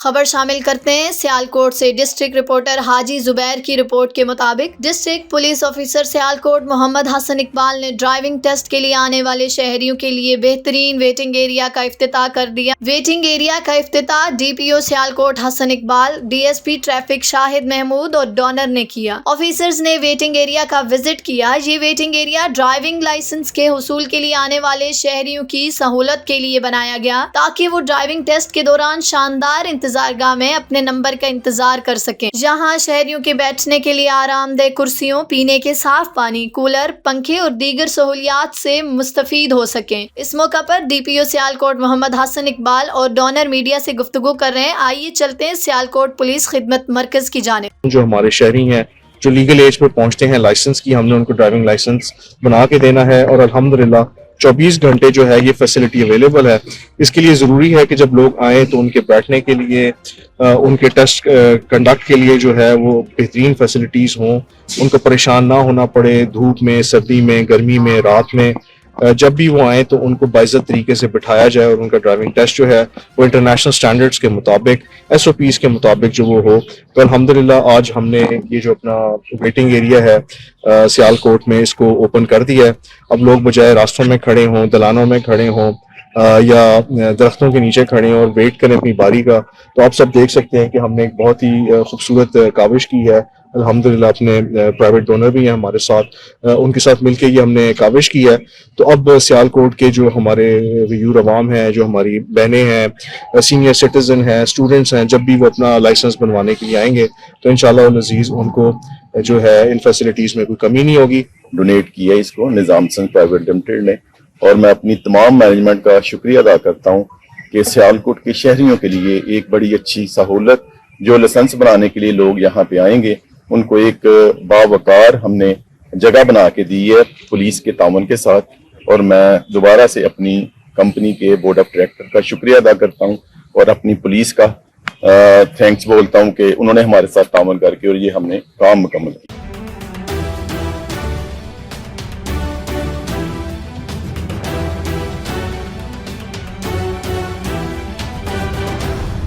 خبر شامل کرتے ہیں سیالکوٹ سے۔ ڈسٹرکٹ رپورٹر حاجی زبیر کی رپورٹ کے مطابق ڈسٹرکٹ پولیس آفیسر سیالکوٹ محمد حسن اقبال نے ڈرائیونگ ٹیسٹ کے لیے آنے والے شہریوں کے لیے بہترین ویٹنگ ایریا کا افتتاح کر دیا۔ ویٹنگ ایریا کا افتتاح D P O Sialkot Hasan Iqbal, D S P traffic Shahid Mahmood اور ڈونر نے کیا۔ آفیسرز نے ویٹنگ ایریا کا وزٹ کیا۔ یہ ویٹنگ ایریا ڈرائیونگ لائسنس کے حصول کے لیے آنے والے شہریوں کی سہولت کے لیے بنایا گیا تاکہ وہ ڈرائیونگ ٹیسٹ کے دوران شاندار انتظارگاہ میں اپنے نمبر کا انتظار کر سکیں۔ یہاں شہریوں کے بیٹھنے کے لیے آرام دہ کرسیوں، پینے کے صاف پانی، کولر، پنکھے اور دیگر سہولیات سے مستفید ہو سکیں۔ اس موقع پر ڈی پی او سیالکوٹ محمد حسن اقبال اور ڈونر میڈیا سے گفتگو کر رہے ہیں۔ آئیے چلتے ہیں سیالکوٹ پولیس خدمت مرکز کی جانب۔ جو ہمارے شہری ہیں جو لیگل ایج پر پہنچتے ہیں لائسنس کی، ہم نے ان کو ڈرائیونگ لائسنس بنا کے دینا ہے اور الحمدللہ 24 گھنٹے جو ہے یہ فیسلٹی اویلیبل ہے۔ اس کے لیے ضروری ہے کہ جب لوگ آئیں تو ان کے بیٹھنے کے لیے، ان کے ٹیسٹ کنڈکٹ کے لیے جو ہے وہ بہترین فیسلٹیز ہوں، ان کو پریشان نہ ہونا پڑے دھوپ میں، سردی میں، گرمی میں، رات میں۔ جب بھی وہ آئیں تو ان کو باعزت طریقے سے بٹھایا جائے اور ان کا ڈرائیونگ ٹیسٹ جو ہے وہ انٹرنیشنل سٹینڈرڈز کے مطابق، ایس او پیز کے مطابق جو وہ ہو۔ تو الحمدللہ آج ہم نے یہ جو اپنا ویٹنگ ایریا ہے سیالکوٹ میں، اس کو اوپن کر دیا ہے۔ اب لوگ بجائے راستوں میں کھڑے ہوں، دلانوں میں کھڑے ہوں یا درختوں کے نیچے کھڑے ہیں اور ویٹ کریں اپنی باری کا، تو آپ سب دیکھ سکتے ہیں کہ ہم نے ایک بہت ہی خوبصورت کاوش کی ہے۔ الحمدللہ اپنے پرائیویٹ ڈونر بھی ہیں ہمارے ساتھ، ان کے ساتھ مل کے یہ ہم نے کاوش کی ہے۔ تو اب سیالکوٹ کے جو ہمارے ویور عوام ہیں، جو ہماری بہنیں ہیں، سینئر سٹیزن ہیں، اسٹوڈنٹس ہیں، جب بھی وہ اپنا لائسنس بنوانے کے لیے آئیں گے تو انشاءاللہ العزیز ان کو جو ہے ان فیسلٹیز میں کوئی کمی نہیں ہوگی۔ ڈونیٹ کیا اس کو نظام سنگھ پرائیویٹ لمیٹڈ نے، اور میں اپنی تمام مینجمنٹ کا شکریہ ادا کرتا ہوں کہ سیالکوٹ کے شہریوں کے لیے ایک بڑی اچھی سہولت، جو لائسنس بنانے کے لیے لوگ یہاں پہ آئیں گے ان کو ایک باوقار ہم نے جگہ بنا کے دی ہے پولیس کے تعاون کے ساتھ۔ اور میں دوبارہ سے اپنی کمپنی کے بورڈ آف ڈائریکٹر کا شکریہ ادا کرتا ہوں اور اپنی پولیس کا تھینکس بولتا ہوں کہ انہوں نے ہمارے ساتھ تعاون کر کے اور یہ ہم نے کام مکمل کیا۔